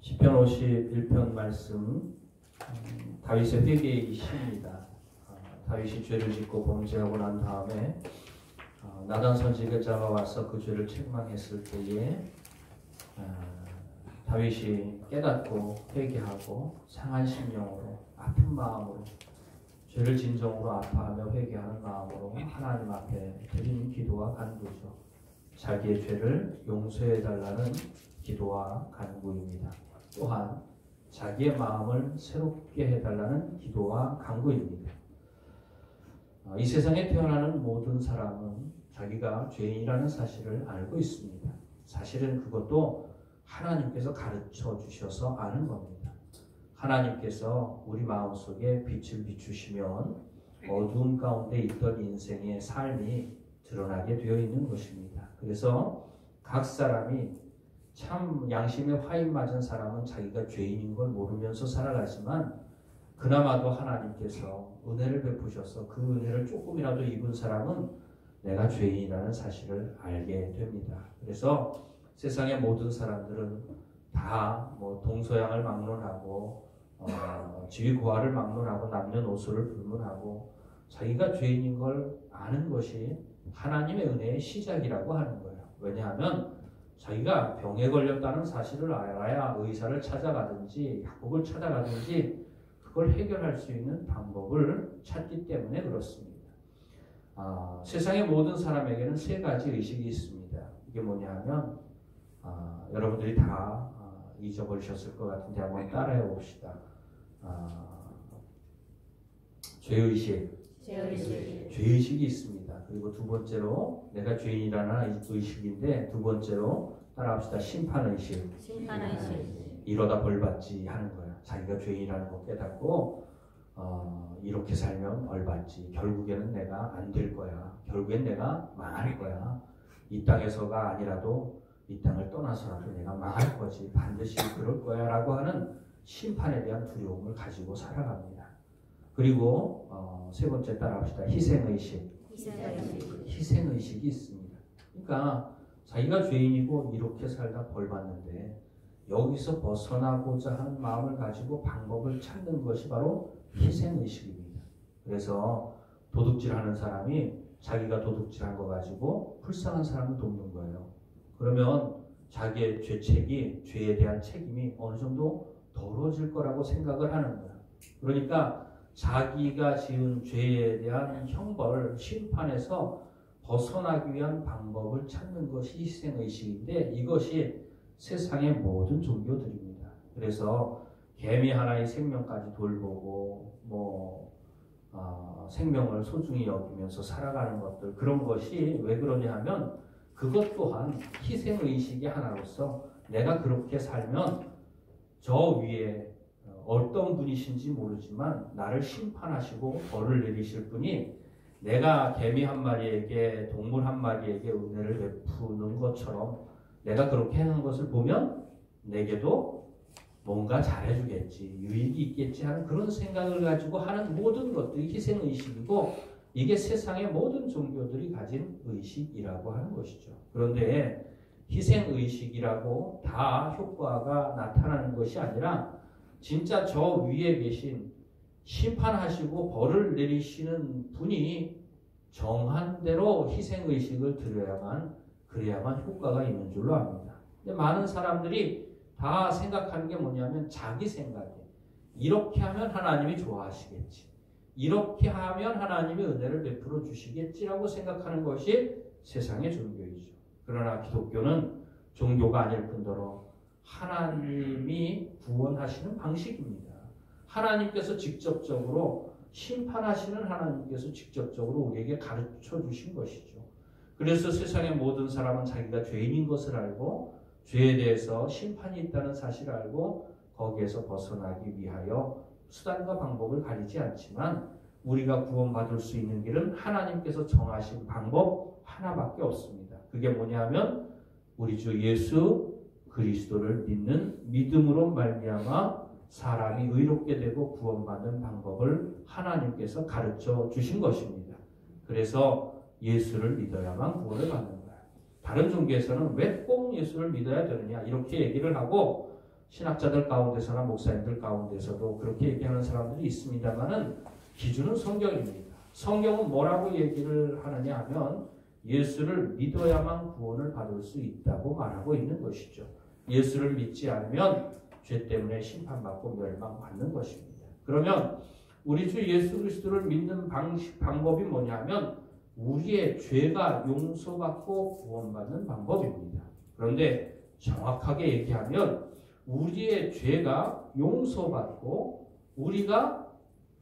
시편 51편 말씀, 다윗의 회개의 시입니다. 다윗이 죄를 짓고 범죄하고 난 다음에 나단 선지자가 와서 그 죄를 책망했을 때에 다윗이 깨닫고 회개하고 상한 심령으로 아픈 마음으로 죄를 진정으로 아파하며 회개하는 마음으로 하나님 앞에 드린 기도와 간구죠. 자기의 죄를 용서해달라는 기도와 간구입니다. 또한 자기의 마음을 새롭게 해달라는 기도와 간구입니다. 이 세상에 태어나는 모든 사람은 자기가 죄인이라는 사실을 알고 있습니다. 사실은 그것도 하나님께서 가르쳐 주셔서 아는 겁니다. 하나님께서 우리 마음속에 빛을 비추시면 어두운 가운데 있던 인생의 삶이 드러나게 되어 있는 것입니다. 그래서 각 사람이 참 양심에 화인 맞은 사람은 자기가 죄인인 걸 모르면서 살아가지만 그나마도 하나님께서 은혜를 베푸셔서 그 은혜를 조금이라도 입은 사람은 내가 죄인이라는 사실을 알게 됩니다. 그래서 세상의 모든 사람들은 다 동서양을 막론하고 지위고하를 막론하고 남녀노소를 불문하고 자기가 죄인인 걸 아는 것이 하나님의 은혜의 시작이라고 하는 거예요. 왜냐하면 자기가 병에 걸렸다는 사실을 알아야 의사를 찾아가든지 약국을 찾아가든지 그걸 해결할 수 있는 방법을 찾기 때문에 그렇습니다. 세상의 모든 사람에게는 세 가지 의식이 있습니다. 이게 뭐냐 하면 여러분들이 다 잊어버리셨을 것 같은데 한번 따라해 봅시다. 죄의식. 죄의식이 있습니다. 그리고 두 번째로 내가 죄인이라는 의식인데 두 번째로 따라합시다. 심판의식. 이러다 벌받지 하는 거야. 자기가 죄인이라는 거 깨닫고 이렇게 살면 벌받지. 결국에는 내가 안 될 거야. 결국엔 내가 망할 거야. 이 땅에서가 아니라도 이 땅을 떠나서라도 내가 망할 거지. 반드시 그럴 거야 라고 하는 심판에 대한 두려움을 가지고 살아갑니다. 그리고 세 번째 따라합시다. 희생의식. 희생의식이 있습니다. 그러니까 자기가 죄인이고 이렇게 살다 벌받는데 여기서 벗어나고자 하는 마음을 가지고 방법을 찾는 것이 바로 희생의식입니다. 그래서 도둑질하는 사람이 자기가 도둑질한 거 가지고 불쌍한 사람을 돕는 거예요. 그러면 자기의 죄에 대한 책임이 어느 정도 덜어질 거라고 생각을 하는 거예요. 그러니까 자기가 지은 죄에 대한 형벌, 심판에서 벗어나기 위한 방법을 찾는 것이 희생의식인데 이것이 세상의 모든 종교들입니다. 그래서 개미 하나의 생명까지 돌보고 생명을 소중히 여기면서 살아가는 것들 그런 것이 왜 그러냐 하면 그것 또한 희생의식의 하나로서 내가 그렇게 살면 저 위에 어떤 분이신지 모르지만 나를 심판하시고 벌을 내리실 분이 내가 개미 한 마리에게 동물 한 마리에게 은혜를 베푸는 것처럼 내가 그렇게 하는 것을 보면 내게도 뭔가 잘해주겠지, 유익이 있겠지 하는 그런 생각을 가지고 하는 모든 것들이 희생의식이고 이게 세상의 모든 종교들이 가진 의식이라고 하는 것이죠. 그런데 희생의식이라고 다 효과가 나타나는 것이 아니라 진짜 저 위에 계신 심판하시고 벌을 내리시는 분이 정한 대로 희생의식을 그래야만 효과가 있는 줄로 압니다. 근데 많은 사람들이 다 생각하는 게 뭐냐면 자기 생각에 이렇게 하면 하나님이 좋아하시겠지. 이렇게 하면 하나님이 은혜를 베풀어 주시겠지라고 생각하는 것이 세상의 종교이죠. 그러나 기독교는 종교가 아닐 뿐더러 하나님이 구원하시는 방식입니다. 하나님께서 직접적으로 심판하시는 하나님께서 직접적으로 우리에게 가르쳐 주신 것이죠. 그래서 세상의 모든 사람은 자기가 죄인인 것을 알고 죄에 대해서 심판이 있다는 사실을 알고 거기에서 벗어나기 위하여 수단과 방법을 가리지 않지만 우리가 구원받을 수 있는 길은 하나님께서 정하신 방법 하나밖에 없습니다. 그게 뭐냐면 우리 주 예수 그리스도를 믿는 믿음으로 말미암아 사람이 의롭게 되고 구원받는 방법을 하나님께서 가르쳐 주신 것입니다. 그래서 예수를 믿어야만 구원을 받는 거예요. 다른 종교에서는 왜 꼭 예수를 믿어야 되느냐 이렇게 얘기를 하고 신학자들 가운데서나 목사님들 가운데서도 그렇게 얘기하는 사람들이 있습니다만은 기준은 성경입니다. 성경은 뭐라고 얘기를 하느냐 하면 예수를 믿어야만 구원을 받을 수 있다고 말하고 있는 것이죠. 예수를 믿지 않으면 죄 때문에 심판받고 멸망받는 것입니다. 그러면 우리 주 예수 그리스도를 믿는 방법이 뭐냐면 우리의 죄가 용서받고 구원받는 방법입니다. 그런데 정확하게 얘기하면 우리의 죄가 용서받고 우리가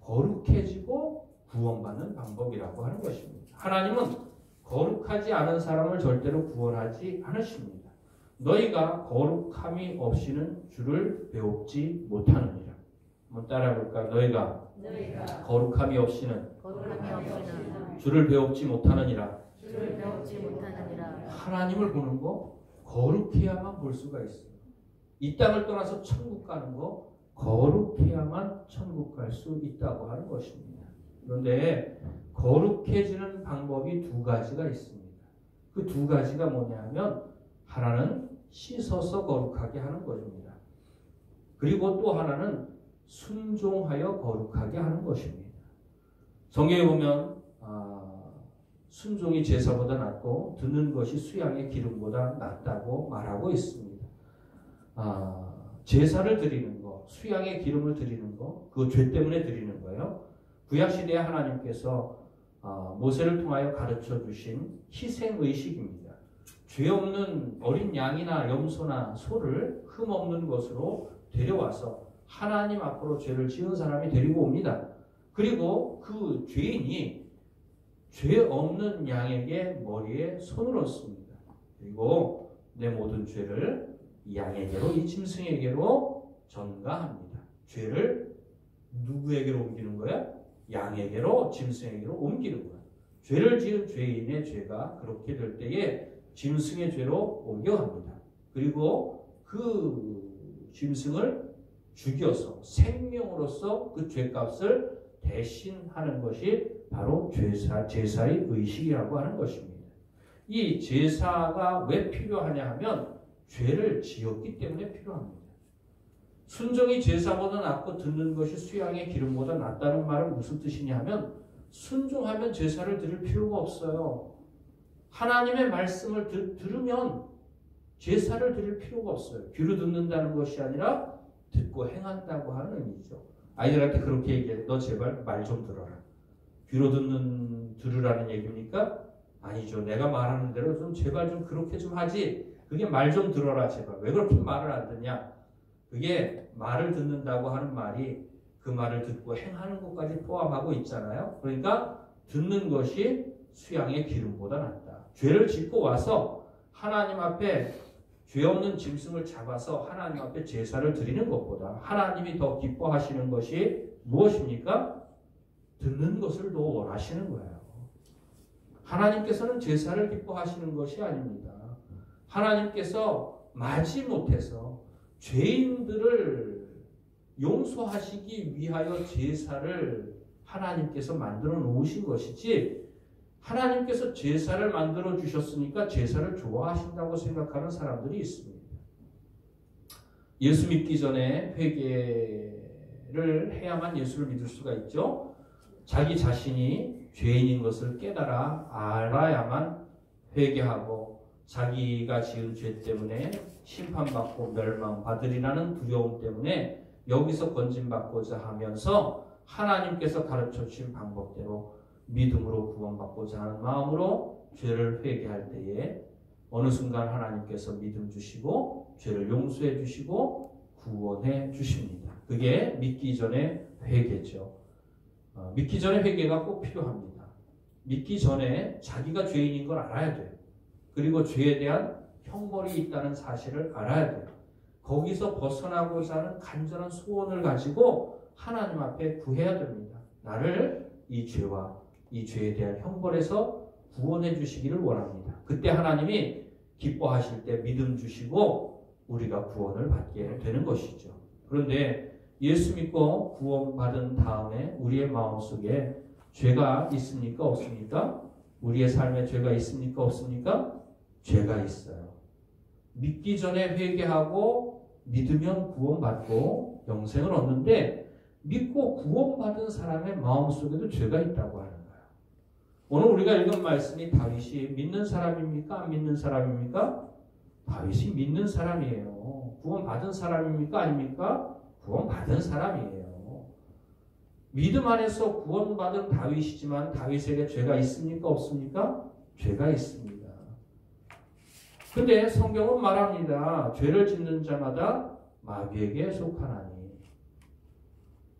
거룩해지고 구원받는 방법이라고 하는 것입니다. 하나님은 거룩하지 않은 사람을 절대로 구원하지 않으십니다. 너희가 거룩함이 없이는 주를 배웁지 못하느니라. 한번 따라해볼까요? 너희가 거룩함이 없이는 주를 배웁지 못하느니라. 하나님을 보는 거 거룩해야만 볼 수가 있어요. 이 땅을 떠나서 천국 가는 거 거룩해야만 천국 갈 수 있다고 하는 것입니다. 그런데 거룩해지는 방법이 두 가지가 있습니다. 그 두 가지가 뭐냐면 하나는 씻어서 거룩하게 하는 것입니다. 그리고 또 하나는 순종하여 거룩하게 하는 것입니다. 성경에 보면 순종이 제사보다 낫고 듣는 것이 수양의 기름보다 낫다고 말하고 있습니다. 제사를 드리는 거, 수양의 기름을 드리는 거, 그거 죄 때문에 드리는 거예요. 구약시대에 하나님께서 모세를 통하여 가르쳐 주신 희생의식입니다. 죄 없는 어린 양이나 염소나 소를 흠 없는 것으로 데려와서 하나님 앞으로 죄를 지은 사람이 데리고 옵니다. 그리고 그 죄인이 죄 없는 양에게 머리에 손을 얹습니다. 그리고 내 모든 죄를 이 양에게로, 이 짐승에게로 전가합니다. 죄를 누구에게로 옮기는 거야? 양에게로, 짐승에게로 옮기는 거야. 죄를 지은 죄인의 죄가 그렇게 될 때에 짐승의 죄로 옮겨갑니다. 그리고 그 짐승을 죽여서 생명으로서 그 죄값을 대신하는 것이 바로 제사의 의식이라고 하는 것입니다. 이 제사가 왜 필요하냐 하면 죄를 지었기 때문에 필요합니다. 순종이 제사보다 낫고 듣는 것이 수양의 기름보다 낫다는 말은 무슨 뜻이냐 하면 순종하면 제사를 드릴 필요가 없어요. 하나님의 말씀을 들으면 제사를 드릴 필요가 없어요. 귀로 듣는다는 것이 아니라 듣고 행한다고 하는 의미죠. 아이들한테 그렇게 얘기해. 너 제발 말 좀 들어라. 귀로 들으라는 얘기입니까? 아니죠. 내가 말하는 대로 좀 제발 좀 그렇게 좀 하지. 그게 말 좀 들어라 제발. 왜 그렇게 말을 안 듣냐? 그게 말을 듣는다고 하는 말이 그 말을 듣고 행하는 것까지 포함하고 있잖아요. 그러니까 듣는 것이 수양의 기름보다 낫다. 죄를 짓고 와서 하나님 앞에 죄 없는 짐승을 잡아서 하나님 앞에 제사를 드리는 것보다 하나님이 더 기뻐하시는 것이 무엇입니까? 듣는 것을 더 원하시는 거예요. 하나님께서는 제사를 기뻐하시는 것이 아닙니다. 하나님께서 마지못해서 죄인들을 용서하시기 위하여 제사를 하나님께서 만들어 놓으신 것이지 하나님께서 제사를 만들어 주셨으니까 제사를 좋아하신다고 생각하는 사람들이 있습니다. 예수 믿기 전에 회개를 해야만 예수를 믿을 수가 있죠. 자기 자신이 죄인인 것을 깨달아 알아야만 회개하고 자기가 지은 죄 때문에 심판받고 멸망받으리라는 두려움 때문에 여기서 건진받고자 하면서 하나님께서 가르쳐 주신 방법대로 믿음으로 구원받고자 하는 마음으로 죄를 회개할 때에 어느 순간 하나님께서 믿음 주시고 죄를 용서해 주시고 구원해 주십니다. 그게 믿기 전에 회개죠. 믿기 전에 회개가 꼭 필요합니다. 믿기 전에 자기가 죄인인 걸 알아야 돼요. 그리고 죄에 대한 형벌이 있다는 사실을 알아야 돼요. 거기서 벗어나고자 하는 간절한 소원을 가지고 하나님 앞에 구해야 됩니다. 나를 이 죄와 이 죄에 대한 형벌에서 구원해 주시기를 원합니다. 그때 하나님이 기뻐하실 때 믿음 주시고 우리가 구원을 받게 되는 것이죠. 그런데 예수 믿고 구원받은 다음에 우리의 마음속에 죄가 있습니까? 없습니까? 우리의 삶에 죄가 있습니까? 없습니까? 죄가 있어요. 믿기 전에 회개하고 믿으면 구원받고 영생을 얻는데 믿고 구원받은 사람의 마음속에도 죄가 있다고 하는 거예요. 오늘 우리가 읽은 말씀이 다윗이 믿는 사람입니까? 안 믿는 사람입니까? 다윗이 믿는 사람이에요. 구원받은 사람입니까? 아닙니까? 구원받은 사람이에요. 믿음 안에서 구원받은 다윗이지만 다윗에게 죄가 있습니까? 없습니까? 죄가 있습니다. 근데 성경은 말합니다. 죄를 짓는 자마다 마귀에게 속하나니.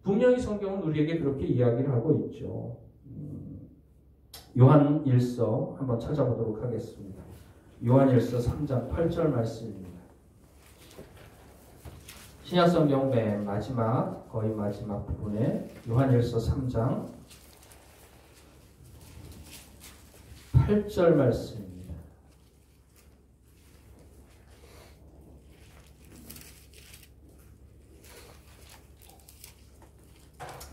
분명히 성경은 우리에게 그렇게 이야기를 하고 있죠. 요한 1서 한번 찾아보도록 하겠습니다. 요한 1서 3장 8절 말씀입니다. 신약성경 맨 마지막, 거의 마지막 부분에 요한 1서 3장 8절 말씀입니다.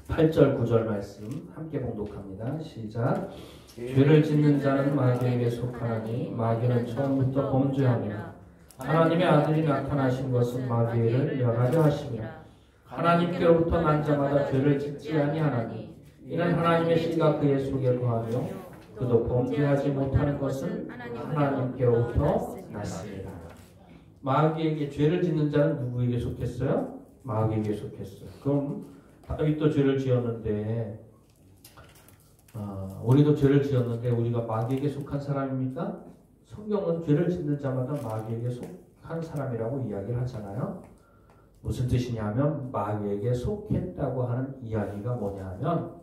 8절 9절 말씀 함께 봉독합니다. 시작. 죄를 짓는 자는 마귀에게 속하나니 마귀는 처음부터 범죄하며 하나님의 아들이 나타나신 것은 마귀를 멸하려 하심이라. 하나님께로부터 난 자마다 죄를 짓지 아니하나니 이는 하나님의 씨가 그의 속에 거하며 그도 범죄하지 못하는 것은 하나님께로부터 났습니다. 마귀에게 죄를 짓는 자는 누구에게 속했어요? 마귀에게 속했어요. 그럼 다윗도 죄를 지었는데 우리도 죄를 지었는데 우리가 마귀에게 속한 사람입니까? 성경은 죄를 짓는 자마다 마귀에게 속한 사람이라고 이야기를 하잖아요. 무슨 뜻이냐면 마귀에게 속했다고 하는 이야기가 뭐냐면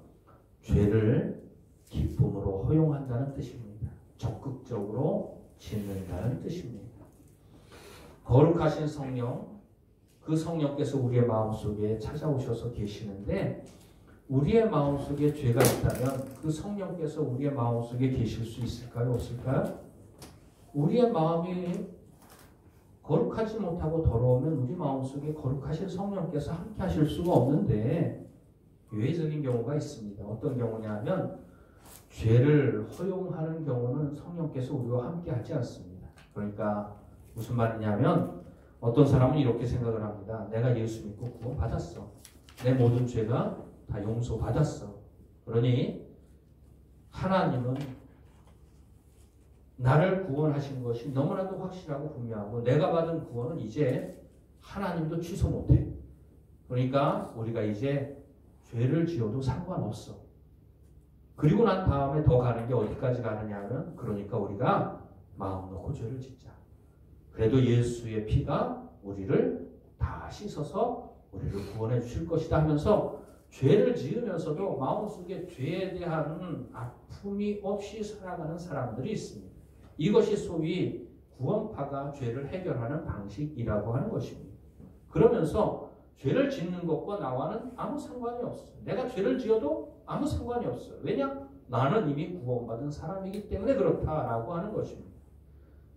죄를 기쁨으로 허용한다는 뜻입니다. 적극적으로 짓는다는 뜻입니다. 거룩하신 성령, 그 성령께서 우리의 마음속에 찾아오셔서 계시는데 우리의 마음속에 죄가 있다면 그 성령께서 우리의 마음속에 계실 수 있을까요? 없을까요? 우리의 마음이 거룩하지 못하고 더러우면 우리 마음속에 거룩하신 성령께서 함께 하실 수가 없는데 예외적인 경우가 있습니다. 어떤 경우냐면 죄를 허용하는 경우는 성령께서 우리와 함께 하지 않습니다. 그러니까 무슨 말이냐면 어떤 사람은 이렇게 생각을 합니다. 내가 예수 믿고 구원 받았어. 내 모든 죄가 다 용서받았어. 그러니 하나님은 나를 구원하신 것이 너무나도 확실하고 분명하고 내가 받은 구원은 이제 하나님도 취소 못해. 그러니까 우리가 이제 죄를 지어도 상관없어. 그리고 난 다음에 더 가는 게 어디까지 가느냐 하면 그러니까 우리가 마음 놓고 죄를 짓자. 그래도 예수의 피가 우리를 다 씻어서 우리를 구원해 주실 것이다 하면서 죄를 지으면서도 마음속에 죄에 대한 아픔이 없이 살아가는 사람들이 있습니다. 이것이 소위 구원파가 죄를 해결하는 방식이라고 하는 것입니다. 그러면서 죄를 짓는 것과 나와는 아무 상관이 없어요. 내가 죄를 지어도 아무 상관이 없어요. 왜냐? 나는 이미 구원받은 사람이기 때문에 그렇다라고 하는 것입니다.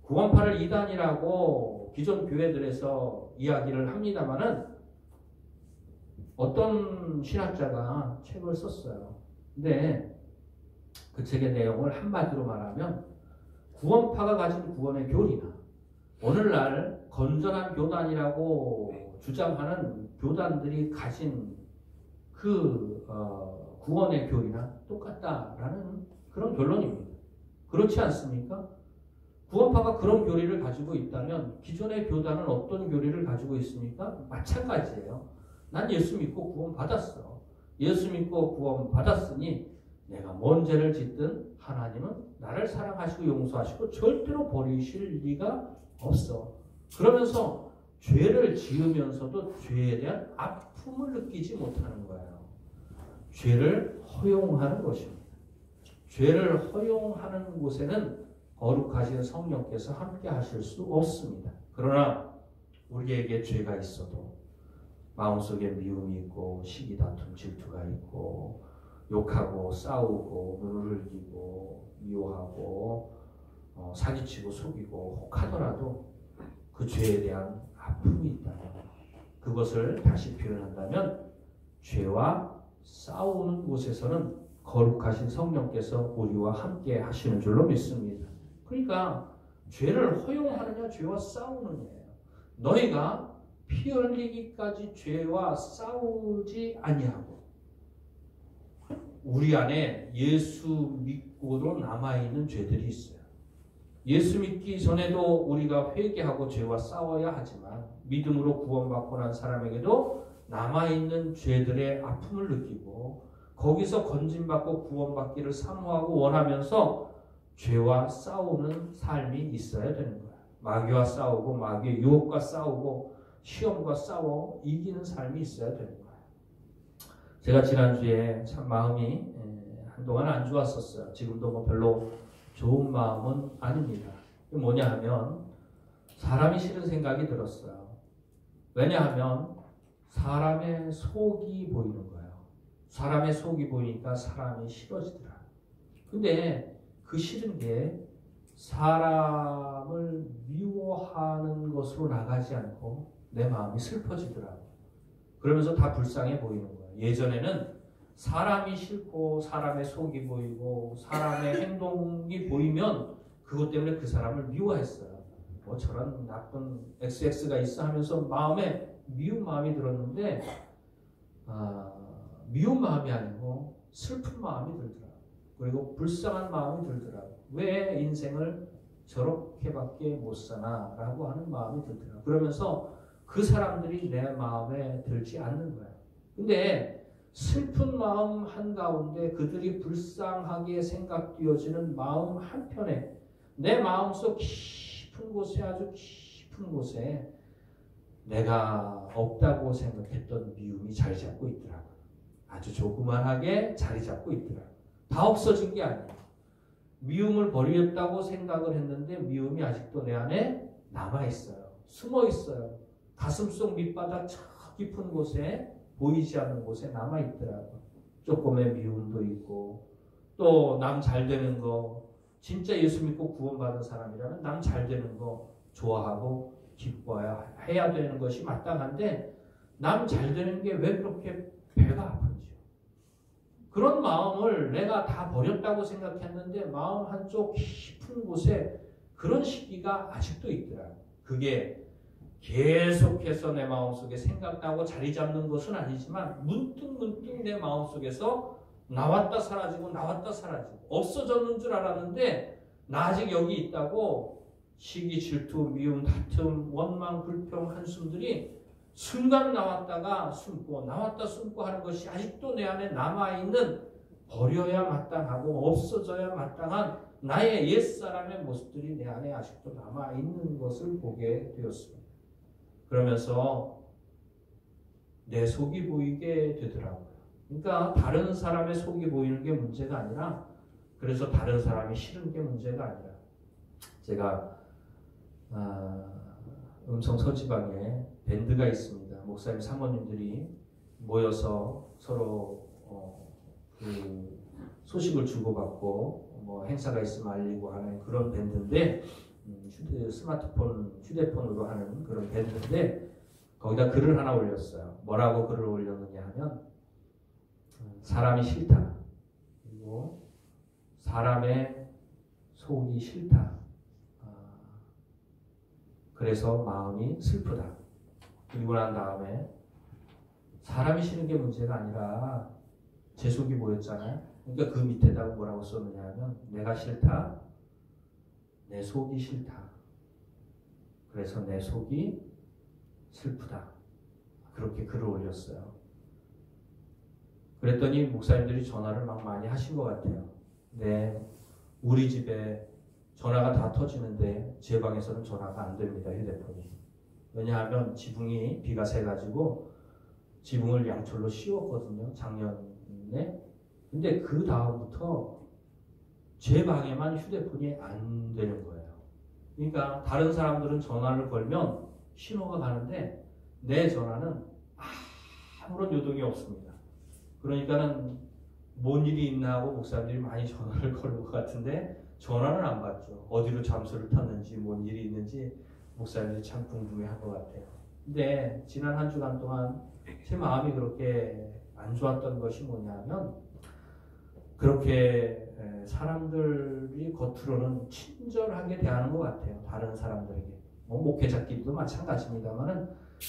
구원파를 이단이라고 기존 교회들에서 이야기를 합니다마는 어떤 신학자가 책을 썼어요. 근데 그 책의 내용을 한마디로 말하면 구원파가 가진 구원의 교리나 오늘날 건전한 교단이라고 주장하는 교단들이 가진 그 구원의 교리나 똑같다라는 그런 결론입니다. 그렇지 않습니까? 구원파가 그런 교리를 가지고 있다면 기존의 교단은 어떤 교리를 가지고 있습니까? 마찬가지예요. 난 예수 믿고 구원 받았어. 예수 믿고 구원 받았으니 내가 뭔 죄를 짓든 하나님은 나를 사랑하시고 용서하시고 절대로 버리실 리가 없어. 그러면서 죄를 지으면서도 죄에 대한 아픔을 느끼지 못하는 거예요. 죄를 허용하는 것입니다. 죄를 허용하는 곳에는 거룩하신 성령께서 함께 하실 수 없습니다. 그러나 우리에게 죄가 있어도 마음속에 미움이 있고 시기 다툼 질투가 있고 욕하고 싸우고 눈을 흘리고 미워하고 사기치고 속이고 혹하더라도 그 죄에 대한 아픔이 있다면 그것을 다시 표현한다면 죄와 싸우는 곳에서는 거룩하신 성령께서 우리와 함께 하시는 줄로 믿습니다. 그러니까 죄를 허용하느냐 죄와 싸우느냐예요. 너희가 피 흘리기까지 죄와 싸우지 아니하고 우리 안에 예수 믿고도 남아있는 죄들이 있어요. 예수 믿기 전에도 우리가 회개하고 죄와 싸워야 하지만 믿음으로 구원받고 난 사람에게도 남아있는 죄들의 아픔을 느끼고 거기서 건진받고 구원받기를 사모하고 원하면서 죄와 싸우는 삶이 있어야 되는 거야. 마귀와 싸우고 마귀의 유혹과 싸우고 시험과 싸워 이기는 삶이 있어야 되는 거야. 제가 지난주에 참 마음이 한동안 안 좋았었어요. 지금도 뭐 별로 좋은 마음은 아닙니다. 뭐냐 하면 사람이 싫은 생각이 들었어요. 왜냐하면 사람의 속이 보이는 거예요. 사람의 속이 보이니까 사람이 싫어지더라. 근데 그 싫은 게 사람을 미워하는 것으로 나가지 않고 내 마음이 슬퍼지더라고. 그러면서 다 불쌍해 보이는 거예요. 예전에는 사람이 싫고 사람의 속이 보이고 사람의 행동이 보이면 그것 때문에 그 사람을 미워했어요. 뭐 저런 나쁜 XX가 있어 하면서 마음에 미운 마음이 들었는데 미운 마음이 아니고 슬픈 마음이 들더라고요. 그리고 불쌍한 마음이 들더라고요. 왜 인생을 저렇게밖에 못 사나 라고 하는 마음이 들더라고요. 그러면서 그 사람들이 내 마음에 들지 않는 거예요. 근데 슬픈 마음 한가운데 그들이 불쌍하게 생각되어지는 마음 한편에 내 마음속 깊은 곳에 아주 깊은 곳에 내가 없다고 생각했던 미움이 자리 잡고 있더라고요. 아주 조그만하게 자리 잡고 있더라고요. 다 없어진 게 아니에요. 미움을 버렸다고 생각을 했는데 미움이 아직도 내 안에 남아있어요. 숨어있어요. 가슴속 밑바닥 저 깊은 곳에 보이지 않는 곳에 남아있더라고요. 조금의 미움도 있고 또 남 잘 되는 거 진짜 예수 믿고 구원받은 사람이라면 남 잘 되는 거 좋아하고 기뻐해야 되는 것이 마땅한데 남 잘 되는 게 왜 그렇게 배가 아픈지요. 그런 마음을 내가 다 버렸다고 생각했는데 마음 한쪽 깊은 곳에 그런 시기가 아직도 있더라고요. 그게 계속해서 내 마음속에 생각나고 자리 잡는 것은 아니지만 문득문득 내 마음속에서 나왔다 사라지고 나왔다 사라지고 없어졌는 줄 알았는데 나 아직 여기 있다고 시기, 질투, 미움, 다툼, 원망, 불평, 한숨들이 순간 나왔다가 숨고 나왔다 숨고 하는 것이 아직도 내 안에 남아있는 버려야 마땅하고 없어져야 마땅한 나의 옛사람의 모습들이 내 안에 아직도 남아있는 것을 보게 되었습니다. 그러면서 내 속이 보이게 되더라고요. 그러니까 다른 사람의 속이 보이는 게 문제가 아니라 그래서 다른 사람이 싫은 게 문제가 아니라 제가 음성 서지방에 밴드가 있습니다. 목사님 사모님들이 모여서 서로 그 소식을 주고받고 뭐 행사가 있으면 알리고 하는 그런 밴드인데 스마트폰, 휴대폰으로 하는 그런 밴드인데 거기다 글을 하나 올렸어요. 뭐라고 글을 올렸느냐 하면 사람이 싫다. 그리고 사람의 속이 싫다. 그래서 마음이 슬프다. 그리고 난 다음에 사람이 싫은 게 문제가 아니라 제 속이 뭐였잖아요. 그러니까 그 밑에다가 뭐라고 썼느냐 하면 내가 싫다. 내 속이 싫다. 그래서 내 속이 슬프다. 그렇게 글을 올렸어요. 그랬더니 목사님들이 전화를 막 많이 하신 것 같아요. 네, 우리 집에 전화가 다 터지는데 제 방에서는 전화가 안 됩니다. 휴대폰이. 왜냐하면 지붕이 비가 새가지고 지붕을 양철로 씌웠거든요. 작년에. 근데 그 다음부터 제 방에만 휴대폰이 안 되는 거예요. 그러니까 다른 사람들은 전화를 걸면 신호가 가는데 내 전화는 아무런 요동이 없습니다. 그러니까는 뭔 일이 있나 하고 목사님들이 많이 전화를 거는 것 같은데 전화는 안 받죠. 어디로 잠수를 탔는지 뭔 일이 있는지 목사님들이 참 궁금해할 것 같아요. 근데 지난 한 주간 동안 제 마음이 그렇게 안 좋았던 것이 뭐냐면 그렇게 사람들이 겉으로는 친절하게 대하는 것 같아요. 다른 사람들에게. 목회자끼리도 마찬가지입니다만은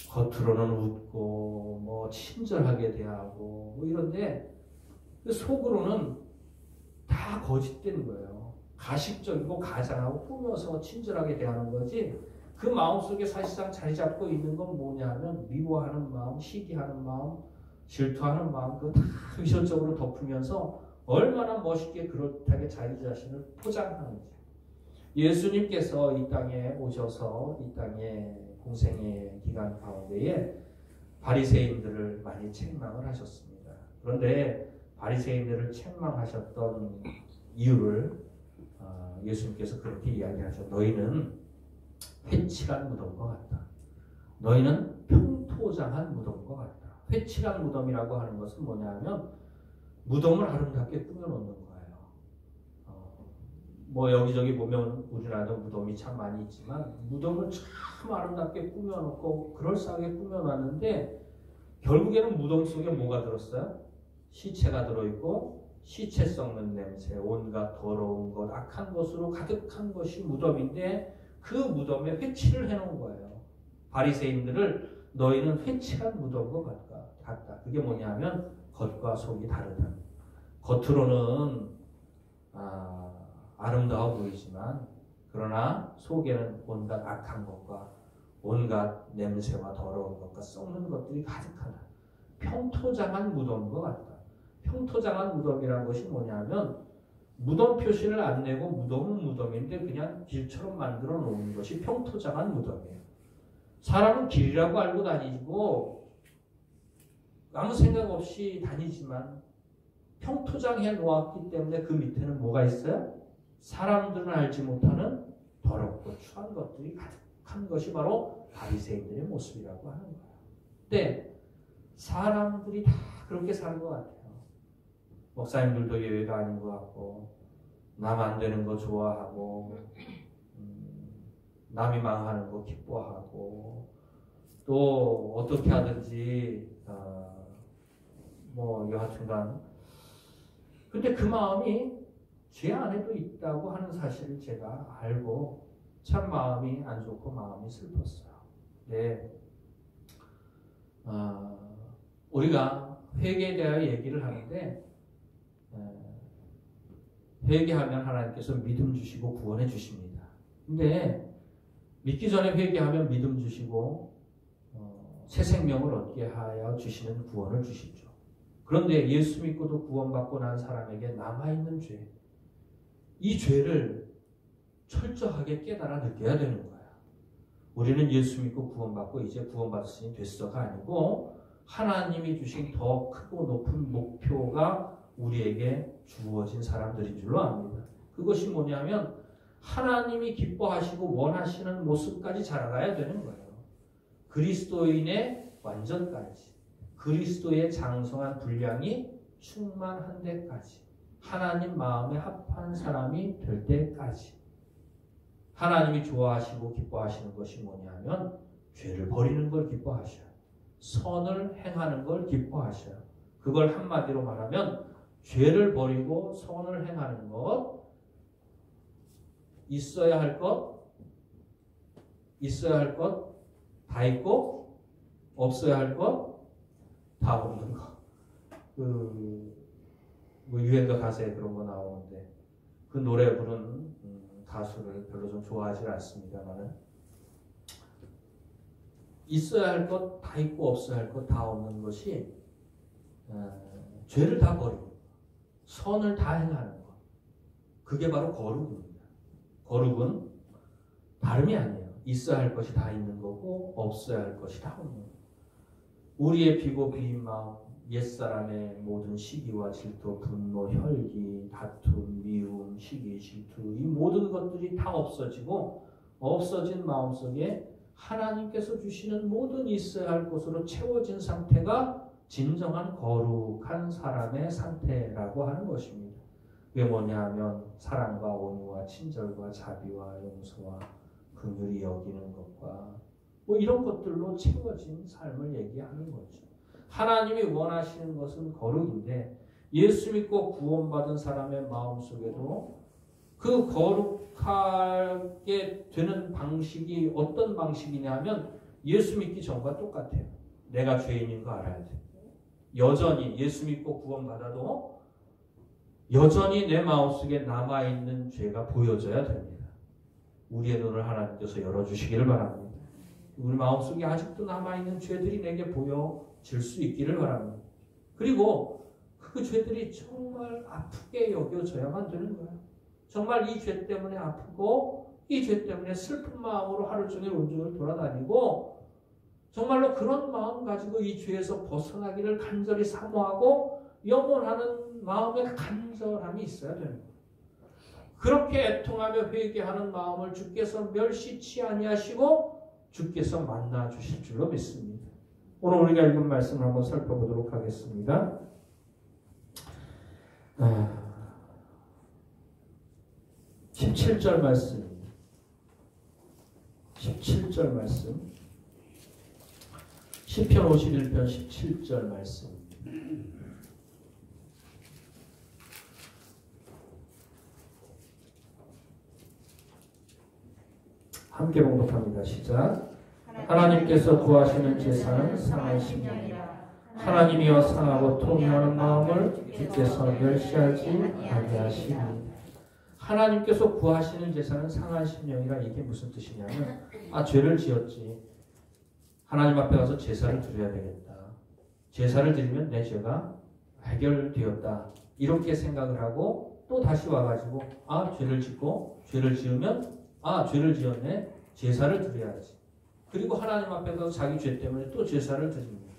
겉으로는 웃고 친절하게 대하고 이런데 속으로는 다 거짓된 거예요. 가식적이고 가장하고 꾸며서 친절하게 대하는 거지. 그 마음속에 사실상 자리 잡고 있는 건 뭐냐면 미워하는 마음, 시기하는 마음, 질투하는 마음, 그거 다 위선적으로 덮으면서 얼마나 멋있게 그렇게 자기 자신을 포장하는지. 예수님께서 이 땅에 오셔서 이 땅에 공생의 기간 가운데에 바리새인들을 많이 책망을 하셨습니다. 그런데 바리새인들을 책망하셨던 이유를 예수님께서 그렇게 이야기하죠. 너희는 회칠한 무덤과 같다. 너희는 평토장한 무덤과 같다. 회칠한 무덤이라고 하는 것은 뭐냐면 무덤을 아름답게 꾸며놓는 거예요. 여기저기 보면 우리나라도 무덤이 참 많이 있지만 무덤을 참 아름답게 꾸며놓고 그럴싸하게 꾸며놨는데 결국에는 무덤 속에 뭐가 들었어요? 시체가 들어있고 시체 썩는 냄새, 온갖 더러운 것, 악한 것으로 가득한 것이 무덤인데 그 무덤에 회칠을 해놓은 거예요. 바리새인들을 너희는 회칠한 무덤과 같다. 그게 뭐냐면 겉과 속이 다르다. 겉으로는 아름다워 보이지만 그러나 속에는 온갖 악한 것과 온갖 냄새와 더러운 것과 썩는 것들이 가득하다. 평토장한 무덤과 같다. 평토장한 무덤이라는 것이 뭐냐면 무덤 표시를 안 내고 무덤은 무덤인데 그냥 길처럼 만들어 놓은 것이 평토장한 무덤이에요. 사람은 길이라고 알고 다니고 아무 생각 없이 다니지만 평토장해 놓았기 때문에 그 밑에는 뭐가 있어요? 사람들은 알지 못하는 더럽고 추한 것들이 가득한 것이 바로 바리새인들의 모습이라고 하는 거예요. 근데 사람들이 다 그렇게 사는 것 같아요. 목사님들도 예외가 아닌 것 같고 남 안 되는 거 좋아하고 남이 망하는 거 기뻐하고 또 어떻게 하든지 여하튼간 근데 그 마음이 제 안에도 있다고 하는 사실을 제가 알고 참 마음이 안 좋고 마음이 슬펐어요. 네, 우리가 회개에 대하여 얘기를 하는데 회개하면 하나님께서 믿음 주시고 구원해 주십니다. 근데 믿기 전에 회개하면 믿음 주시고 새 생명을 얻게 하여 주시는 구원을 주시죠. 그런데 예수 믿고도 구원받고 난 사람에게 남아있는 죄, 이 죄를 철저하게 깨달아 느껴야 되는 거야. 우리는 예수 믿고 구원받고 이제 구원받았으니 됐어가 아니고 하나님이 주신 더 크고 높은 목표가 우리에게 주어진 사람들인 줄로 압니다. 그것이 뭐냐면 하나님이 기뻐하시고 원하시는 모습까지 자라가야 되는 거예요. 그리스도인의 완전까지, 그리스도의 장성한 분량이 충만한 데까지, 하나님 마음에 합한 사람이 될 때까지. 하나님이 좋아하시고 기뻐하시는 것이 뭐냐면 죄를 버리는 걸 기뻐하셔요. 선을 행하는 걸 기뻐하셔요. 그걸 한마디로 말하면 죄를 버리고 선을 행하는 것, 있어야 할 것 다 있고 없어야 할 것 다 없는 것. 유행가 가사에 그런 거 나오는데 그 노래 부른 가수를 별로 좀 좋아하지 않습니다만은 있어야 할 것 다 있고 없어야 할 것 다 없는 것이 죄를 다 버리고 선을 다 행하는 것. 그게 바로 거룩입니다. 거룩은 다름이 아니에요. 있어야 할 것이 다 있는 거고 없어야 할 것이 다 없는 거예요. 우리의 비고 비인 마음, 옛사람의 모든 시기와 질투, 분노, 혈기, 다툼, 미움, 시기, 질투 이 모든 것들이 다 없어지고 없어진 마음속에 하나님께서 주시는 모든 있어야 할 것으로 채워진 상태가 진정한 거룩한 사람의 상태라고 하는 것입니다. 그게 뭐냐 하면 사랑과 온유와 친절과 자비와 용서와 긍휼히 여기는 것과 이런 것들로 채워진 삶을 얘기하는 거죠. 하나님이 원하시는 것은 거룩인데 예수 믿고 구원받은 사람의 마음속에도 그 거룩하게 되는 방식이 어떤 방식이냐 하면 예수 믿기 전과 똑같아요. 내가 죄인인 거 알아야 돼. 여전히 예수 믿고 구원받아도 여전히 내 마음속에 남아있는 죄가 보여져야 됩니다. 우리의 눈을 하나님께서 열어주시기를 바랍니다. 우리 마음속에 아직도 남아있는 죄들이 내게 보여질 수 있기를 바랍니다. 그리고 그 죄들이 정말 아프게 여겨져야만 되는 거예요. 정말 이 죄 때문에 아프고 이 죄 때문에 슬픈 마음으로 하루 종일 온종일 돌아다니고 정말로 그런 마음 가지고 이 죄에서 벗어나기를 간절히 사모하고 염원하는 마음의 간절함이 있어야 되는 거예요. 그렇게 애통하며 회개하는 마음을 주께서 멸시치 아니하시고 주께서 만나 주실 줄로 믿습니다. 오늘 우리가 읽은 말씀을 한번 살펴보도록 하겠습니다. 17절 말씀입니다. 17절 말씀. 시편 51편 17절 말씀입니다. 함께 봉독합니다. 시작. 하나님께서 구하시는 제사는 상한 심령이라. 하나님이여 상하고 통회하는 마음을 주께서 멸시하지 아니하시니. 하나님께서 구하시는 제사는 상한 심령이라. 이게 무슨 뜻이냐면 죄를 지었지. 하나님 앞에 가서 제사를 드려야 되겠다. 제사를 드리면 내 죄가 해결되었다. 이렇게 생각을 하고 또 다시 와가지고 죄를 짓고 죄를 지으면 죄를 지었네. 제사를 드려야지. 그리고 하나님 앞에 가서 자기 죄 때문에 또 제사를 드립니다.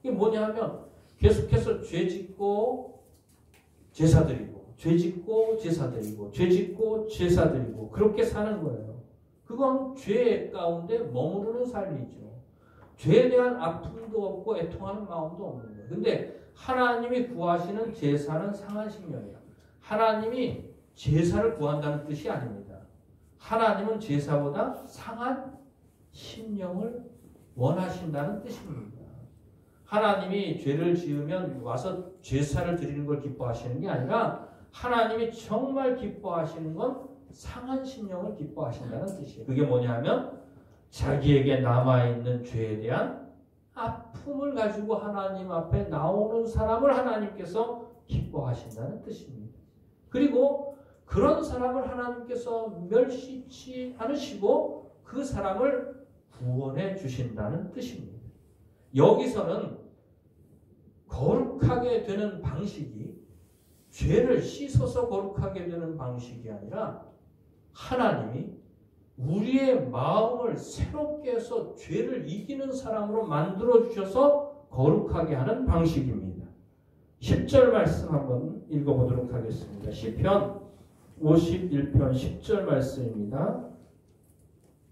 이게 뭐냐 하면 계속해서 죄 짓고 제사 드리고 죄 짓고 제사 드리고 죄 짓고 제사 드리고 그렇게 사는 거예요. 그건 죄 가운데 머무르는 삶이죠. 죄에 대한 아픔도 없고 애통하는 마음도 없는 거예요. 근데 하나님이 구하시는 제사는 상한 심령이에요. 하나님이 제사를 구한다는 뜻이 아닙니다. 하나님은 제사보다 상한 심령을 원하신다는 뜻입니다. 하나님이 죄를 지으면 와서 제사를 드리는 걸 기뻐하시는 게 아니라 하나님이 정말 기뻐하시는 건 상한 심령을 기뻐하신다는 뜻이에요. 그게 뭐냐면 자기에게 남아있는 죄에 대한 아픔을 가지고 하나님 앞에 나오는 사람을 하나님께서 기뻐하신다는 뜻입니다. 그리고 그런 사람을 하나님께서 멸시치 않으시고 그 사람을 구원해 주신다는 뜻입니다. 여기서는 거룩하게 되는 방식이 죄를 씻어서 거룩하게 되는 방식이 아니라 하나님이 우리의 마음을 새롭게 해서 죄를 이기는 사람으로 만들어 주셔서 거룩하게 하는 방식입니다. 10절 말씀 한번 읽어보도록 하겠습니다. 시편 51편 10절 말씀입니다.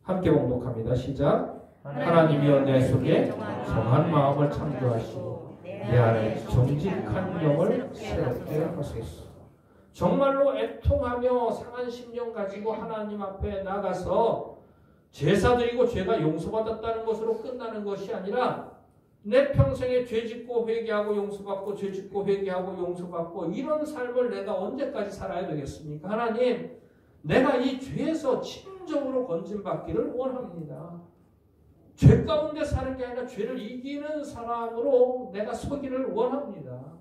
함께 봉독합니다. 시작. 하나님이여 내 속에 정한 마음을 창조하시고 내 안에 정직한 영을 새롭게 하소서. 정말로 애통하며 상한 심령 가지고 하나님 앞에 나가서 제사 드리고 죄가 용서받았다는 것으로 끝나는 것이 아니라 내 평생에 죄짓고 회개하고 용서받고 죄짓고 회개하고 용서받고 이런 삶을 내가 언제까지 살아야 되겠습니까? 하나님, 내가 이 죄에서 진정으로 건진받기를 원합니다. 죄 가운데 사는 게 아니라 죄를 이기는 사람으로 내가 서기를 원합니다.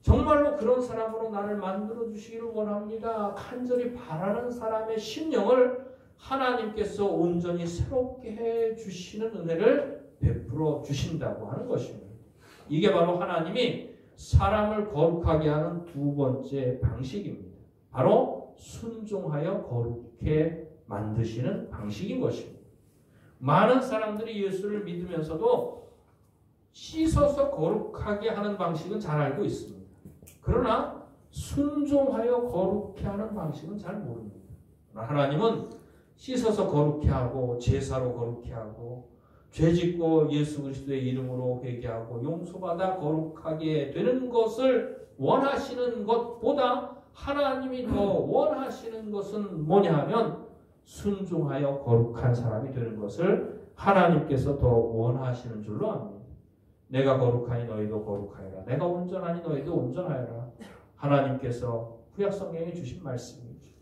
정말로 그런 사람으로 나를 만들어 주시기를 원합니다. 간절히 바라는 사람의 심령을 하나님께서 온전히 새롭게 해 주시는 은혜를 베풀어 주신다고 하는 것입니다. 이게 바로 하나님이 사람을 거룩하게 하는 두 번째 방식입니다. 바로 순종하여 거룩해 만드시는 방식인 것입니다. 많은 사람들이 예수를 믿으면서도 씻어서 거룩하게 하는 방식은 잘 알고 있습니다. 그러나 순종하여 거룩해 하는 방식은 잘 모릅니다. 하나님은 씻어서 거룩해 하고 제사로 거룩해 하고 죄짓고 예수 그리스도의 이름으로 회개하고 용서받아 거룩하게 되는 것을 원하시는 것보다 하나님이 더 원하시는 것은 뭐냐 하면 순종하여 거룩한 사람이 되는 것을 하나님께서 더 원하시는 줄로 압니다. 내가 거룩하니 너희도 거룩하여라. 내가 온전하니 너희도 온전하여라. 하나님께서 구약 성경이 주신 말씀이죠.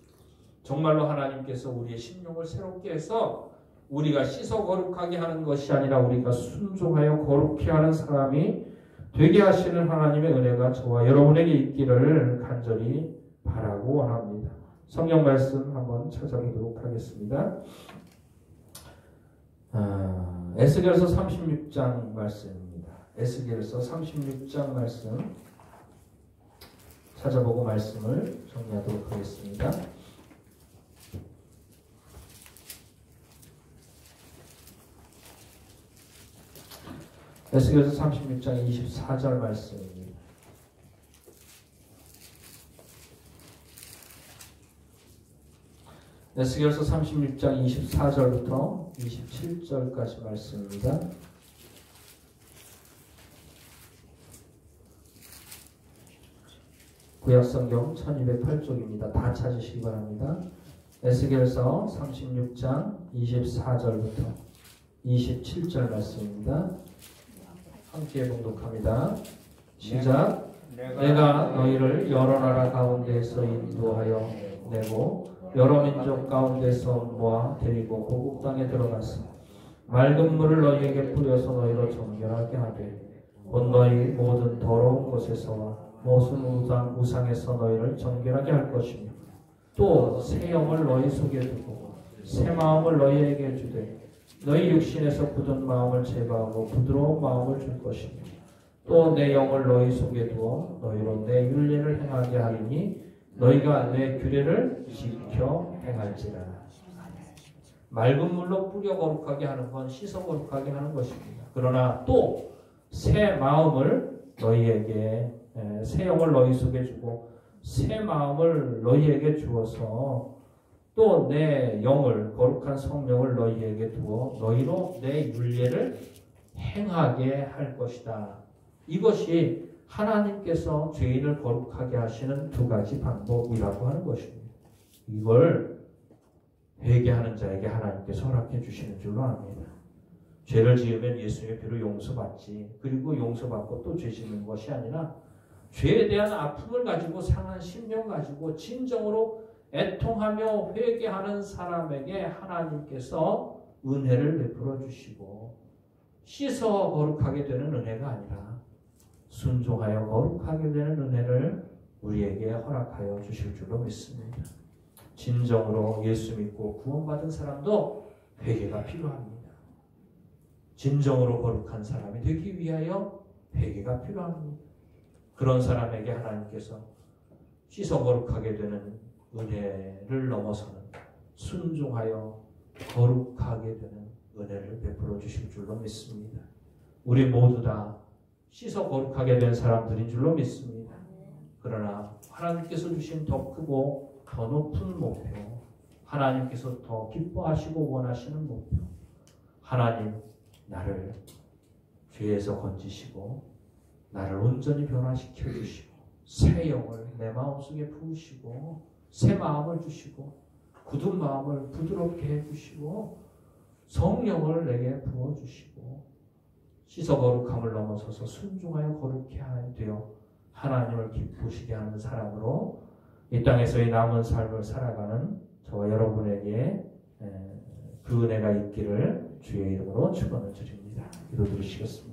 정말로 하나님께서 우리의 심령을 새롭게 해서 우리가 씻어 거룩하게 하는 것이 아니라 우리가 순종하여 거룩히 하는 사람이 되게 하시는 하나님의 은혜가 저와 여러분에게 있기를 간절히 바라고 원합니다. 성경 말씀 한번 찾아보도록 하겠습니다. 에스겔서 36장 말씀입니다. 에스겔서 36장 말씀 찾아보고 말씀을 정리하도록 하겠습니다. 에스겔서 36장 24절 말씀입니다. 에스겔서 36장 24절부터 27절까지 말씀입니다. 구약성경 1208쪽입니다. 다 찾으시기 바랍니다. 에스겔서 36장 24절부터 27절 말씀입니다. 함께 봉독합니다. 시작. 내가 너희를 여러 나라 가운데에서 인도하여 내고 여러 민족 가운데서 모아 데리고 고국 땅에 들어갔어. 맑은 물을 너희에게 뿌려서 너희로 정결하게 하되 곧 너희 모든 더러운 곳에서와 모든 우상에서 너희를 정결하게 할 것이며 또 새 영을 너희 속에 두고 새 마음을 너희에게 주되 너희 육신에서 굳은 마음을 제거하고 부드러운 마음을 줄 것이며 또 내 영을 너희 속에 두어 너희로 내 율례를 행하게 하리니 너희가 내 규례를 지켜 행할지라. 맑은 물로 뿌려 거룩하게 하는 건 씻어 거룩하게 하는 것입니다. 그러나 또 새 마음을 너희에게 새 영을 너희 속에 주고 새 마음을 너희에게 주어서 또 내 영을 거룩한 성령을 너희에게 두어 너희로 내 율례를 행하게 할 것이다. 이것이 하나님께서 죄인을 거룩하게 하시는 두 가지 방법이라고 하는 것입니다. 이걸 회개하는 자에게 하나님께서 허락해 주시는 줄로 압니다. 죄를 지으면 예수님의 피로 용서받지. 그리고 용서받고 또 죄 짓는 것이 아니라 죄에 대한 아픔을 가지고 상한 심령 가지고 진정으로 애통하며 회개하는 사람에게 하나님께서 은혜를 베풀어 주시고 씻어 거룩하게 되는 은혜가 아니라 순종하여 거룩하게 되는 은혜를 우리에게 허락하여 주실 줄로 믿습니다. 진정으로 예수 믿고 구원받은 사람도 회개가 필요합니다. 진정으로 거룩한 사람이 되기 위하여 회개가 필요합니다. 그런 사람에게 하나님께서 씻어 거룩하게 되는 은혜를 넘어서는 순종하여 거룩하게 되는 은혜를 베풀어 주실 줄로 믿습니다. 우리 모두 다 씻어 거룩하게 된 사람들인 줄로 믿습니다. 그러나 하나님께서 주신 더 크고 더 높은 목표, 하나님께서 더 기뻐하시고 원하시는 목표, 하나님 나를 죄에서 건지시고 나를 온전히 변화시켜 주시고 새 영을 내 마음속에 부으시고 새 마음을 주시고 굳은 마음을 부드럽게 해주시고 성령을 내게 부어주시고 씻어 거룩함을 넘어서서 순종하여 거룩해 되어 하나님을 기쁘시게 하는 사람으로 이 땅에서의 남은 삶을 살아가는 저와 여러분에게 그 은혜가 있기를 주의 이름으로 축원을 드립니다. 기도드리시겠습니다.